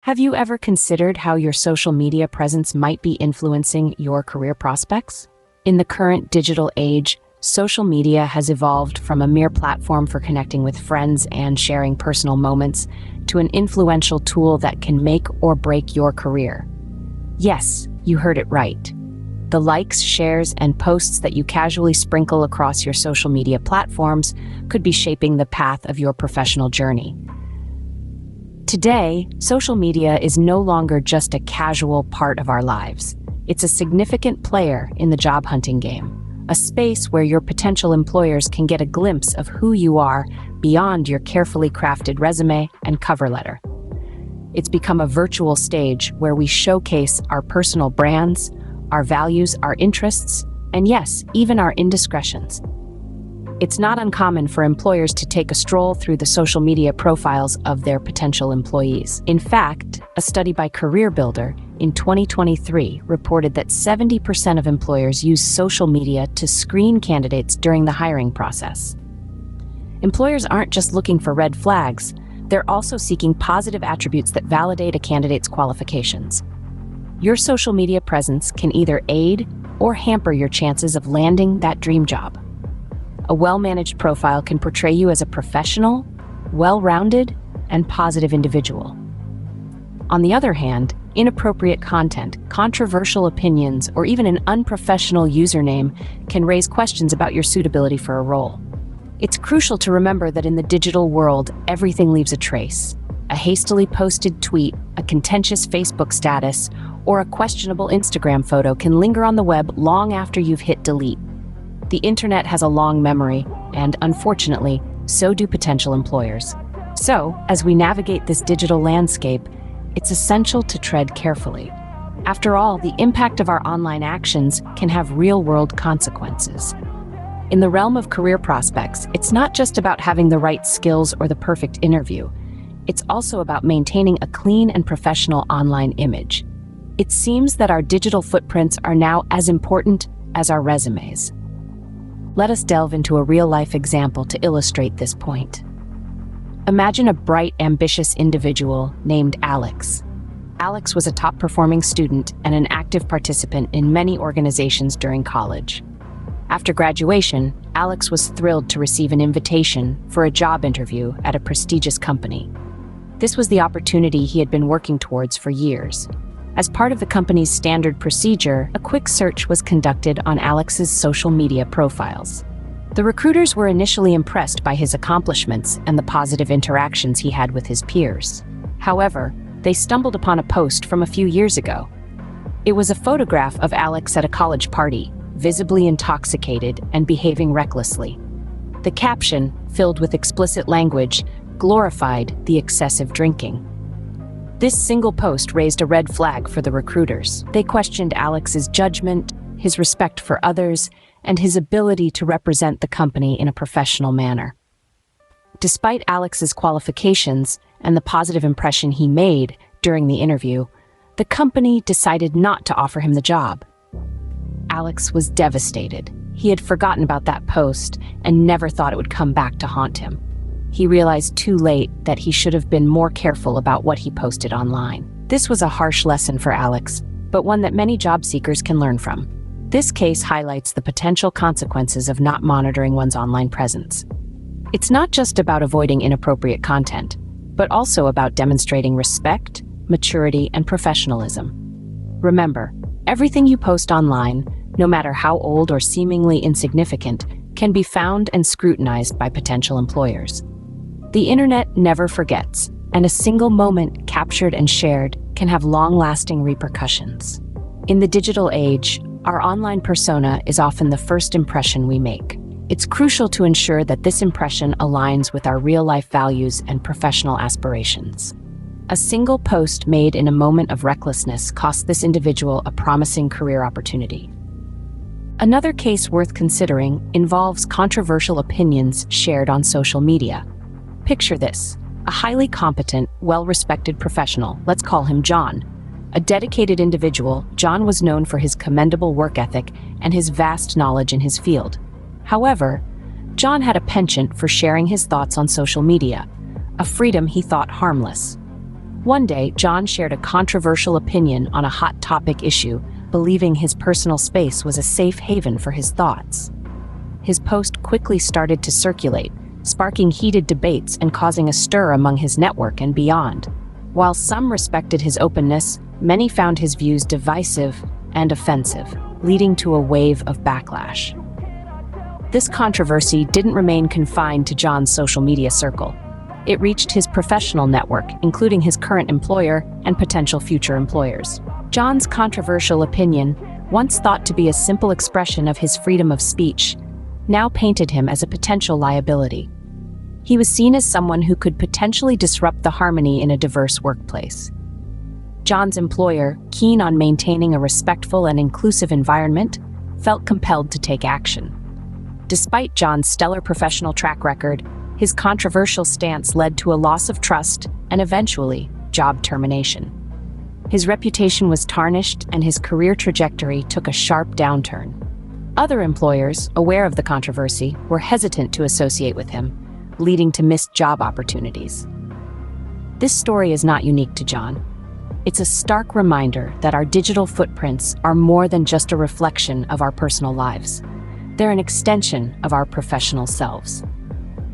Have you ever considered how your social media presence might be influencing your career prospects? In the current digital age, social media has evolved from a mere platform for connecting with friends and sharing personal moments to an influential tool that can make or break your career. Yes, you heard it right. The likes, shares, and posts that you casually sprinkle across your social media platforms could be shaping the path of your professional journey. Today, social media is no longer just a casual part of our lives. It's a significant player in the job hunting game, a space where your potential employers can get a glimpse of who you are beyond your carefully crafted resume and cover letter. It's become a virtual stage where we showcase our personal brands, our values, our interests, and yes, even our indiscretions. It's not uncommon for employers to take a stroll through the social media profiles of their potential employees. In fact, a study by CareerBuilder in 2023 reported that 70% of employers use social media to screen candidates during the hiring process. Employers aren't just looking for red flags, they're also seeking positive attributes that validate a candidate's qualifications. Your social media presence can either aid or hamper your chances of landing that dream job. A well-managed profile can portray you as a professional, well-rounded, and positive individual. On the other hand, inappropriate content, controversial opinions, or even an unprofessional username can raise questions about your suitability for a role. It's crucial to remember that in the digital world, everything leaves a trace. A hastily posted tweet, a contentious Facebook status, or a questionable Instagram photo can linger on the web long after you've hit delete. The internet has a long memory, and unfortunately, so do potential employers. So, as we navigate this digital landscape, it's essential to tread carefully. After all, the impact of our online actions can have real-world consequences. In the realm of career prospects, it's not just about having the right skills or the perfect interview. It's also about maintaining a clean and professional online image. It seems that our digital footprints are now as important as our resumes. Let us delve into a real-life example to illustrate this point. Imagine a bright, ambitious individual named Alex. Alex was a top-performing student and an active participant in many organizations during college. After graduation, Alex was thrilled to receive an invitation for a job interview at a prestigious company. This was the opportunity he had been working towards for years. As part of the company's standard procedure, a quick search was conducted on Alex's social media profiles. The recruiters were initially impressed by his accomplishments and the positive interactions he had with his peers. However, they stumbled upon a post from a few years ago. It was a photograph of Alex at a college party, visibly intoxicated and behaving recklessly. The caption, filled with explicit language, glorified the excessive drinking. This single post raised a red flag for the recruiters. They questioned Alex's judgment, his respect for others, and his ability to represent the company in a professional manner. Despite Alex's qualifications and the positive impression he made during the interview, the company decided not to offer him the job. Alex was devastated. He had forgotten about that post and never thought it would come back to haunt him. He realized too late that he should have been more careful about what he posted online. This was a harsh lesson for Alex, but one that many job seekers can learn from. This case highlights the potential consequences of not monitoring one's online presence. It's not just about avoiding inappropriate content, but also about demonstrating respect, maturity, and professionalism. Remember, everything you post online, no matter how old or seemingly insignificant, can be found and scrutinized by potential employers. The internet never forgets, and a single moment captured and shared can have long-lasting repercussions. In the digital age, our online persona is often the first impression we make. It's crucial to ensure that this impression aligns with our real-life values and professional aspirations. A single post made in a moment of recklessness cost this individual a promising career opportunity. Another case worth considering involves controversial opinions shared on social media. Picture this: a highly competent, well-respected professional, let's call him John. A dedicated individual, John was known for his commendable work ethic and his vast knowledge in his field. However, John had a penchant for sharing his thoughts on social media, a freedom he thought harmless. One day, John shared a controversial opinion on a hot topic issue, believing his personal space was a safe haven for his thoughts. His post quickly started to circulate, sparking heated debates and causing a stir among his network and beyond. While some respected his openness, many found his views divisive and offensive, leading to a wave of backlash. This controversy didn't remain confined to John's social media circle. It reached his professional network, including his current employer and potential future employers. John's controversial opinion, once thought to be a simple expression of his freedom of speech, now painted him as a potential liability. He was seen as someone who could potentially disrupt the harmony in a diverse workplace. John's employer, keen on maintaining a respectful and inclusive environment, felt compelled to take action. Despite John's stellar professional track record, his controversial stance led to a loss of trust and eventually, job termination. His reputation was tarnished and his career trajectory took a sharp downturn. Other employers, aware of the controversy, were hesitant to associate with him, leading to missed job opportunities. This story is not unique to John. It's a stark reminder that our digital footprints are more than just a reflection of our personal lives. They're an extension of our professional selves.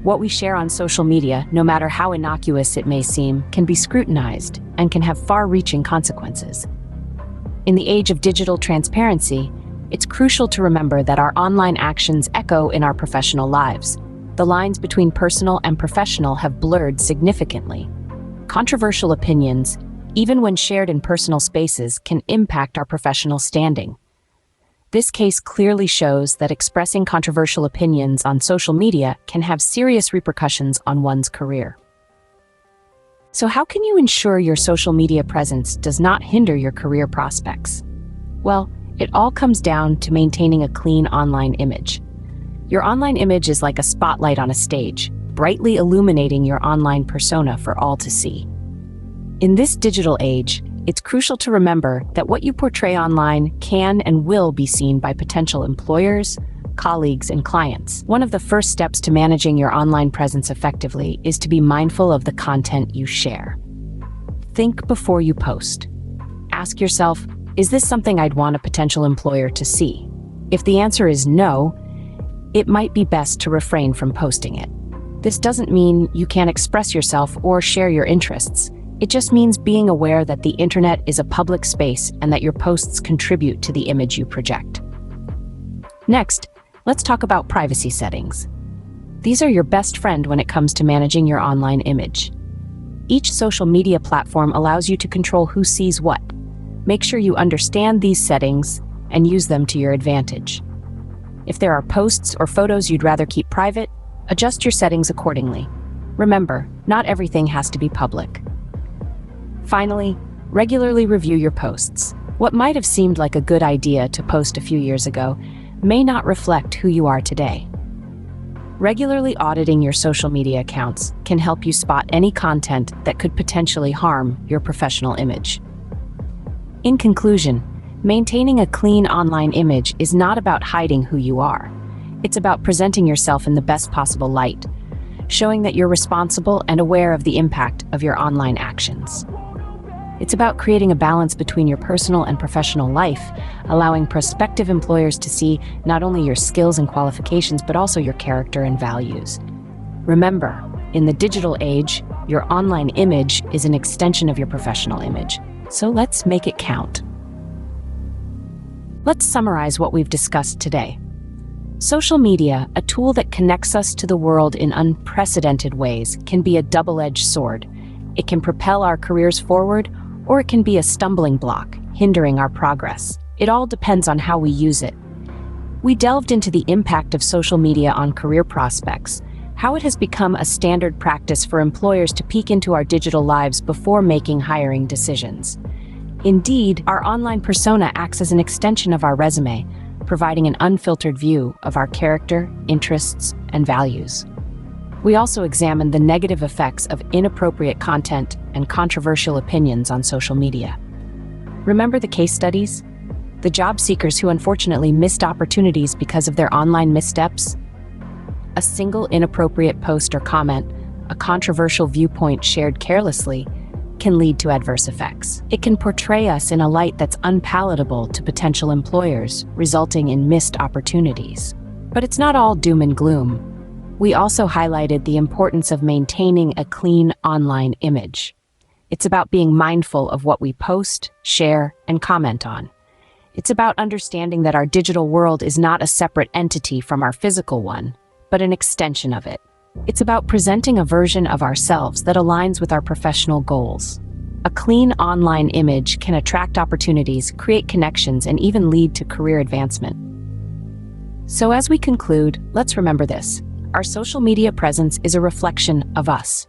What we share on social media, no matter how innocuous it may seem, can be scrutinized and can have far-reaching consequences. In the age of digital transparency, it's crucial to remember that our online actions echo in our professional lives. The lines between personal and professional have blurred significantly. Controversial opinions, even when shared in personal spaces, can impact our professional standing. This case clearly shows that expressing controversial opinions on social media can have serious repercussions on one's career. So how can you ensure your social media presence does not hinder your career prospects? Well, it all comes down to maintaining a clean online image. Your online image is like a spotlight on a stage, brightly illuminating your online persona for all to see. In this digital age, it's crucial to remember that what you portray online can and will be seen by potential employers, colleagues, and clients. One of the first steps to managing your online presence effectively is to be mindful of the content you share. Think before you post. Ask yourself, is this something I'd want a potential employer to see? If the answer is no, it might be best to refrain from posting it. This doesn't mean you can't express yourself or share your interests. It just means being aware that the internet is a public space and that your posts contribute to the image you project. Next, let's talk about privacy settings. These are your best friend when it comes to managing your online image. Each social media platform allows you to control who sees what. Make sure you understand these settings and use them to your advantage. If there are posts or photos you'd rather keep private, adjust your settings accordingly. Remember, not everything has to be public. Finally, regularly review your posts. What might have seemed like a good idea to post a few years ago may not reflect who you are today. Regularly auditing your social media accounts can help you spot any content that could potentially harm your professional image. In conclusion, maintaining a clean online image is not about hiding who you are. It's about presenting yourself in the best possible light, showing that you're responsible and aware of the impact of your online actions. It's about creating a balance between your personal and professional life, allowing prospective employers to see not only your skills and qualifications, but also your character and values. Remember, in the digital age, your online image is an extension of your professional image. So let's make it count. Let's summarize what we've discussed today. Social media, a tool that connects us to the world in unprecedented ways, can be a double-edged sword. It can propel our careers forward, or it can be a stumbling block, hindering our progress. It all depends on how we use it. We delved into the impact of social media on career prospects, how it has become a standard practice for employers to peek into our digital lives before making hiring decisions. Indeed, our online persona acts as an extension of our resume, providing an unfiltered view of our character, interests, and values. We also examined the negative effects of inappropriate content and controversial opinions on social media. Remember the case studies? The job seekers who unfortunately missed opportunities because of their online missteps? A single inappropriate post or comment, a controversial viewpoint shared carelessly, can lead to adverse effects. It can portray us in a light that's unpalatable to potential employers, resulting in missed opportunities. But it's not all doom and gloom. We also highlighted the importance of maintaining a clean online image. It's about being mindful of what we post, share, and comment on. It's about understanding that our digital world is not a separate entity from our physical one, but an extension of it. It's about presenting a version of ourselves that aligns with our professional goals. A clean online image can attract opportunities, create connections, and even lead to career advancement. So as we conclude, let's remember this. Our social media presence is a reflection of us.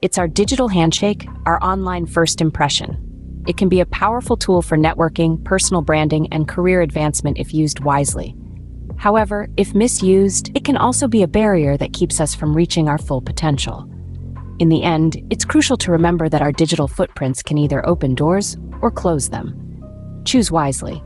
It's our digital handshake, our online first impression. It can be a powerful tool for networking, personal branding, and career advancement if used wisely. However, if misused, it can also be a barrier that keeps us from reaching our full potential. In the end, it's crucial to remember that our digital footprints can either open doors or close them. Choose wisely.